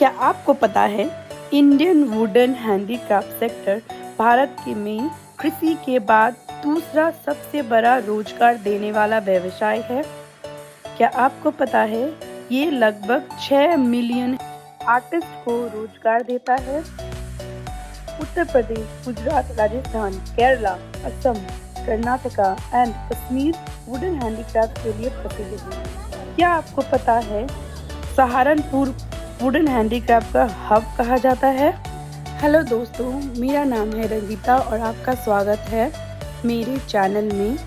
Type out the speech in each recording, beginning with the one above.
क्या आपको पता है Indian wooden handicraft sector Bharat के में कृषि के बाद दूसरा सबसे बड़ा रोजगार देने वाला व्यवसाय है। क्या आपको पता है ये लगभग 6 मिलियन आर्टिस्ट को रोजगार देता है। Uttar Pradesh, Gujarat, Rajasthan, Kerala, Assam, Karnataka and Kashmir wooden handicraft के लिए प्रसिद्ध है। क्या आपको पता है सहारनपुर वुडन हैंडीक्राफ्ट का हब कहा जाता है। हेलो दोस्तों, मेरा नाम है रंजीता और आपका स्वागत है मेरे चैनल में।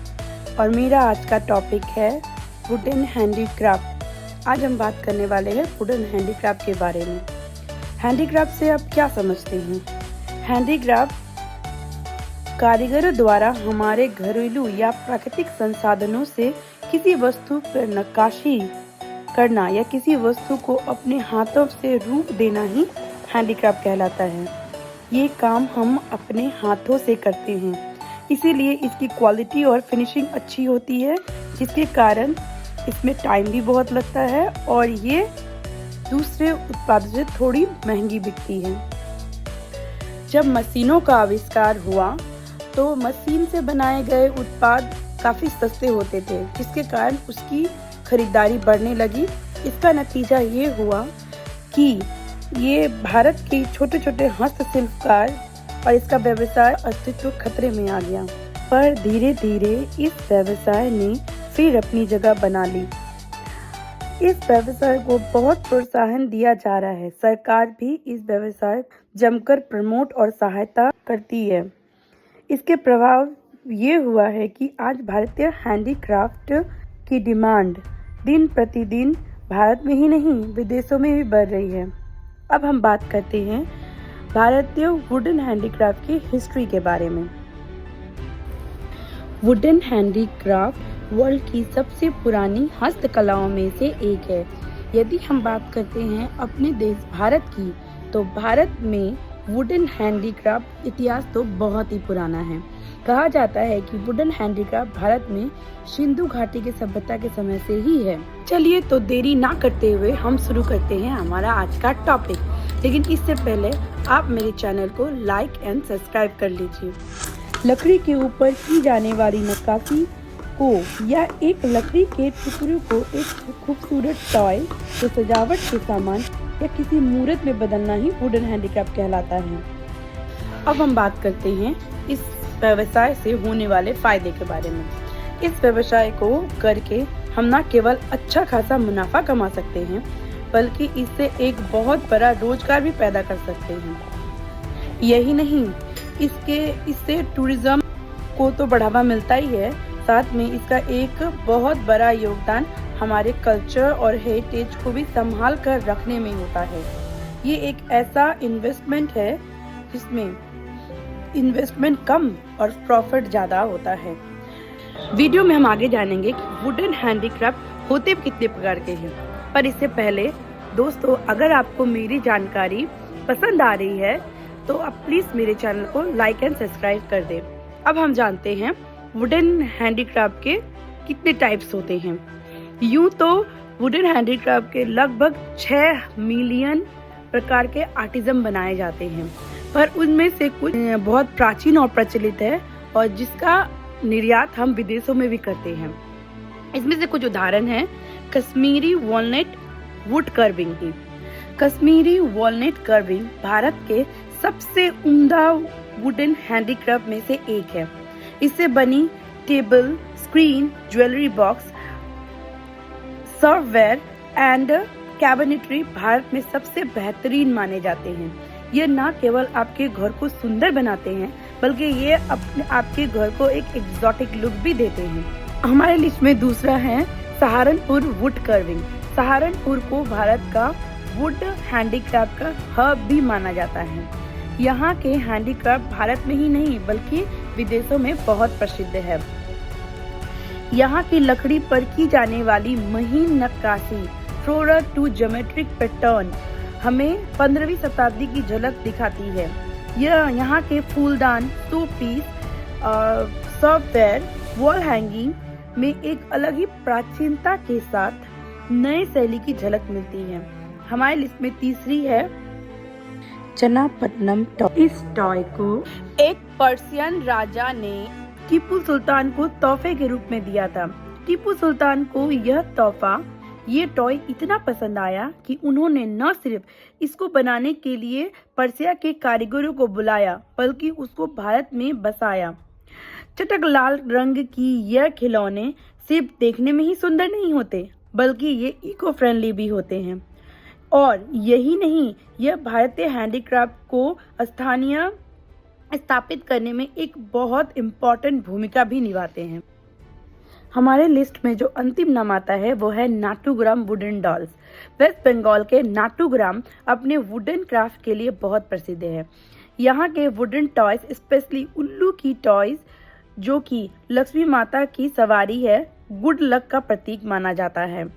और मेरा आज का टॉपिक है वुडन हैंडीक्राफ्ट। आज हम बात करने वाले हैं वुडन हैंडीक्राफ्ट के बारे में। हैंडीक्राफ्ट से आप क्या समझते हैं? हैंडीक्राफ्ट कारीगरों द्वारा हमारे घरेलू या प्राकृतिक संसाधनों से किसी वस्तु पर नक्काशी करना या किसी वस्तु को अपने हाथों से रूप देना ही हैंडीक्राफ्ट कहलाता है। ये काम हम अपने हाथों से करते हैं, इसीलिए इसकी क्वालिटी और फिनिशिंग अच्छी होती है, जिसके कारण इसमें टाइम भी बहुत लगता है और ये दूसरे उत्पादों से थोड़ी महंगी बिकती है। जब मशीनों का आविष्कार हुआ तो मशीन से बनाए गए उत्पाद काफ़ी सस्ते होते थे, जिसके कारण उसकी खरीदारी बढ़ने लगी। इसका नतीजा ये हुआ कि ये भारत के छोटे छोटे हस्तशिल्पकार और इसका व्यवसाय अस्तित्व खतरे में आ गया। पर धीरे धीरे इस व्यवसाय ने फिर अपनी जगह बना ली। इस व्यवसाय को बहुत प्रोत्साहन दिया जा रहा है। सरकार भी इस व्यवसाय जमकर प्रमोट और सहायता करती है। इसके प्रभाव ये हुआ है कि आज भारतीय हैंडीक्राफ्ट की डिमांड दिन प्रतिदिन भारत में ही नहीं विदेशों में भी बढ़ रही है। अब हम बात करते हैं भारतीय वुडन हैंडीक्राफ्ट की हिस्ट्री के बारे में। वुडन हैंडीक्राफ्ट वर्ल्ड की सबसे पुरानी हस्तकलाओं में से एक है। यदि हम बात करते हैं अपने देश भारत की, तो भारत में वुडन हैंडीक्राफ्ट इतिहास तो बहुत ही पुराना है। कहा जाता है कि वुडन हैंडीक्राफ्ट भारत में सिंधु घाटी की सभ्यता के समय से ही है। चलिए तो देरी ना करते हुए हम शुरू करते हैं हमारा आज का टॉपिक। लेकिन इससे पहले आप मेरे चैनल को लाइक एंड सब्सक्राइब कर लीजिए। लकड़ी के ऊपर की जाने वाली नक्काशी को या एक लकड़ी के टुकड़े को एक खूबसूरत टॉय तो सजावट के सामान या किसी मूर्त में बदलना ही वुडन हैंडीक्राफ्ट कहलाता है। अब हम बात करते हैं इस व्यवसाय से होने वाले फायदे के बारे में। इस व्यवसाय को करके हम न केवल अच्छा खासा मुनाफा कमा सकते हैं, बल्कि इससे एक बहुत बड़ा रोजगार भी पैदा कर सकते हैं। यही नहीं, इससे टूरिज्म को तो बढ़ावा मिलता ही है, साथ में इसका एक बहुत बड़ा योगदान हमारे कल्चर और हेरिटेज को भी संभाल कर रखने में होता है। ये एक ऐसा इन्वेस्टमेंट है जिसमें इन्वेस्टमेंट कम और प्रॉफिट ज़्यादा होता है। वीडियो में हम आगे जानेंगे कि वुडन हैंडीक्राफ्ट होते कितने प्रकार के हैं। पर इससे पहले दोस्तों, अगर आपको मेरी जानकारी पसंद आ रही है तो आप प्लीज़ मेरे चैनल को लाइक एंड सब्सक्राइब कर दें। अब हम जानते हैं वुडन हैंडीक्राफ्ट के कितने टाइप्स होते हैं। यूँ तो वुडन हैंडीक्राफ्ट के लगभग 6 मिलियन प्रकार के आर्टिज़म बनाए जाते हैं, पर उनमें से कुछ बहुत प्राचीन और प्रचलित है और जिसका निर्यात हम विदेशों में भी करते हैं। इसमें से कुछ उदाहरण हैं कश्मीरी वॉलनट वुड कर्विंग की। कश्मीरी वॉलनट कर्विंग भारत के सबसे उम्दा वुडन हैंडीक्राफ्ट में से एक है। इससे बनी table, screen, jewellery box, serveware and cabinetry Bharat में सबसे बेहतरीन माने जाते हैं। ये न केवल आपके घर को सुंदर बनाते हैं, बल्कि ये आपके घर को एक एक्सोटिक लुक भी देते हैं। हमारे लिस्ट में दूसरा है सहारनपुर वुड कर्विंग। सहारनपुर को भारत का वुड हैंडीक्राफ्ट का हब भी माना जाता है। यहाँ के हैंडीक्राफ्ट भारत में ही नहीं बल्कि विदेशों में बहुत प्रसिद्ध है। यहाँ की लकड़ी पर की जाने वाली महीन नक्काशी, फ्लोरल टू ज्योमेट्रिक पैटर्न हमें 15वीं शताब्दी की झलक दिखाती है। यह यहाँ के फूलदान, शो पीस, सर्ववेयर, वॉल हैंगिंग में एक अलग ही प्राचीनता के साथ नए शैली की झलक मिलती है। हमारी लिस्ट में तीसरी है चन्नापट्टनम टॉय। इस टॉय को एक पर्शियन राजा ने टीपू सुल्तान को तोहफे के रूप में दिया था। टीपू सुल्तान को ये टॉय इतना पसंद आया कि उन्होंने न सिर्फ इसको बनाने के लिए पर्सिया के कारीगरों को बुलाया बल्कि उसको भारत में बसाया। चटक लाल रंग की यह खिलौने सिर्फ देखने में ही सुंदर नहीं होते बल्कि ये इको फ्रेंडली भी होते हैं। और यही नहीं, यह भारतीय हैंडीक्राफ्ट को स्थापित करने में एक बहुत इम्पोर्टेंट भूमिका भी निभाते हैं। हमारे लिस्ट में जो अंतिम नाम आता है वो है नाटुग्राम वुडन डॉल्स। वेस्ट बंगाल के नाटुग्राम अपने वुडन क्राफ्ट के लिए बहुत प्रसिद्ध है। यहाँ के वुडन टॉयज, स्पेशली उल्लू की टॉयज जो कि लक्ष्मी माता की सवारी है, गुड लक का प्रतीक माना जाता है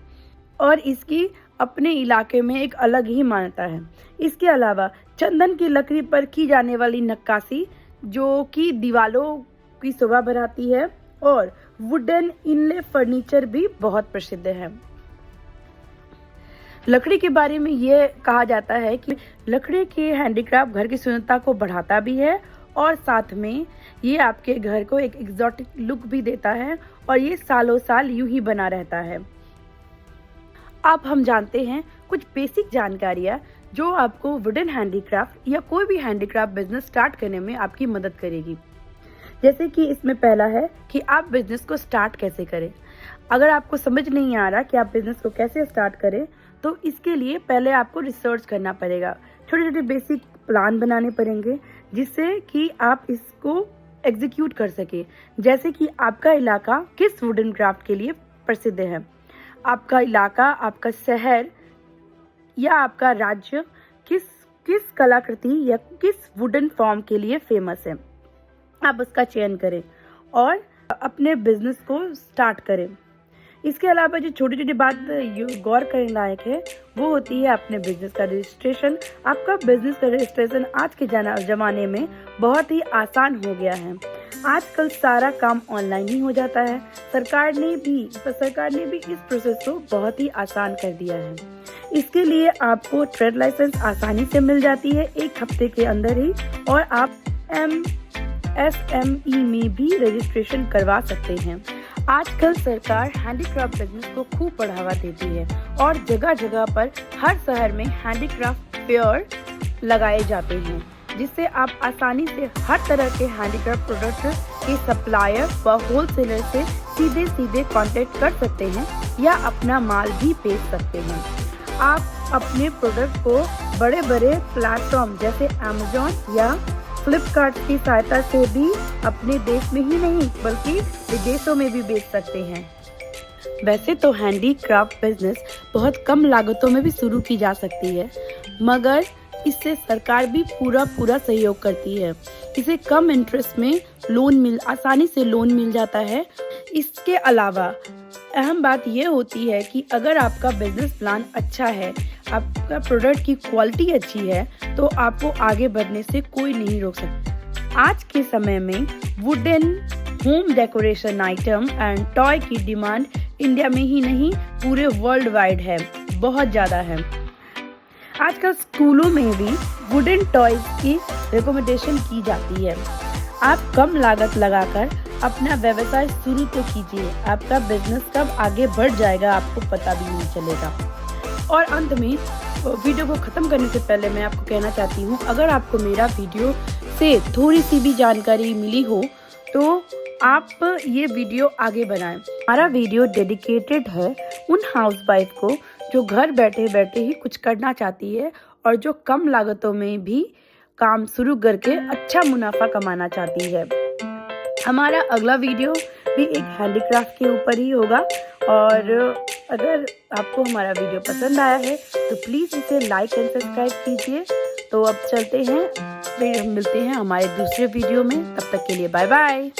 और इसकी अपने इलाके में एक अलग ही मान्यता है। इसके अलावा चंदन की लकड़ी पर की जाने वाली नक्काशी जो कि दीवारों की शोभा बढ़ाती है और वुडन इनले फर्नीचर भी बहुत प्रसिद्ध है। लकड़ी के बारे में ये कहा जाता है कि लकड़ी के हैंडीक्राफ्ट घर की सुंदरता को बढ़ाता भी है और साथ में ये आपके घर को एक एग्जॉटिक लुक भी देता है और ये सालों साल यूं ही बना रहता है। अब हम जानते हैं कुछ बेसिक जानकारियाँ जो आपको वुडन हैंडीक्राफ्ट या कोई भी हैंडीक्राफ्ट बिजनेस स्टार्ट करने में आपकी मदद करेगी। जैसे कि इसमें पहला है कि आप बिजनेस को स्टार्ट कैसे करें। अगर आपको समझ नहीं आ रहा कि आप बिजनेस को कैसे स्टार्ट करें तो इसके लिए पहले आपको रिसर्च करना पड़ेगा, छोटे छोटे बेसिक प्लान बनाने पड़ेंगे जिससे कि आप इसको एग्जीक्यूट कर सके। जैसे कि आपका इलाका किस वुडन क्राफ्ट के लिए प्रसिद्ध है, आपका इलाका, आपका शहर या आपका राज्य किस कलाकृति या किस वुडन फॉर्म के लिए फेमस है, आप उसका चयन करें और अपने बिजनेस को स्टार्ट करें। इसके अलावा जो छोटी छोटी बात गौर करने लायक है वो होती है अपने बिजनेस का रजिस्ट्रेशन। आपका बिजनेस का रजिस्ट्रेशन आज के ज़माने में बहुत ही आसान हो गया है। आजकल सारा काम ऑनलाइन ही हो जाता है। सरकार ने भी इस प्रोसेस को बहुत ही आसान कर दिया है। इसके लिए आपको ट्रेड लाइसेंस आसानी से मिल जाती है 1 हफ्ते के अंदर ही और आप MSME में भी रजिस्ट्रेशन करवा सकते हैं। आजकल सरकार हैंडीक्राफ्ट बिजनेस को खूब बढ़ावा देती है और जगह जगह पर हर शहर में हैंडीक्राफ्ट फेयर लगाए जाते हैं जिससे आप आसानी से हर तरह के हैंडीक्राफ्ट प्रोडक्ट के सप्लायर व होलसेलर से सीधे कांटेक्ट कर सकते हैं या अपना माल भी बेच सकते हैं। आप अपने प्रोडक्ट को बड़े प्लेटफॉर्म जैसे अमेज़न या फ्लिपकार्ट की सहायता से भी अपने देश में ही नहीं बल्कि विदेशों में भी बेच सकते हैं। वैसे तो हैंडीक्राफ्ट बिजनेस बहुत कम लागतों में भी शुरू की जा सकती है मगर इससे सरकार भी पूरा सहयोग करती है। इसे कम इंटरेस्ट में आसानी से लोन मिल जाता है। इसके अलावा अहम बात यह होती है कि अगर आपका बिजनेस प्लान अच्छा है, आपका प्रोडक्ट की क्वालिटी अच्छी है तो आपको आगे बढ़ने से कोई नहीं रोक सकता। आज के समय में wooden home decoration item and toy की डिमांड इंडिया में ही नहीं पूरे वर्ल्ड वाइड है, बहुत ज़्यादा है। आजकल स्कूलों में भी वुडन टॉयज की रिकमेंडेशन की जाती है। आप कम लागत लगाकर अपना व्यवसाय शुरू तो कीजिए, आपका बिजनेस कब आगे बढ़ जाएगा आपको पता भी नहीं चलेगा। और अंत में वीडियो को ख़त्म करने से पहले मैं आपको कहना चाहती हूँ, अगर आपको मेरा वीडियो से थोड़ी सी भी जानकारी मिली हो तो आप ये वीडियो आगे बढ़ाएं। हमारा वीडियो डेडिकेटेड है उन हाउसवाइफ को जो घर बैठे बैठे ही कुछ करना चाहती है और जो कम लागतों में भी काम शुरू करके अच्छा मुनाफा कमाना चाहती है। हमारा अगला वीडियो भी एक हैंडीक्राफ्ट के ऊपर ही होगा और अगर आपको हमारा वीडियो पसंद आया है तो प्लीज़ इसे लाइक एंड सब्सक्राइब कीजिए। तो अब चलते हैं, फिर मिलते हैं हमारे दूसरे वीडियो में। तब तक के लिए बाय बाय।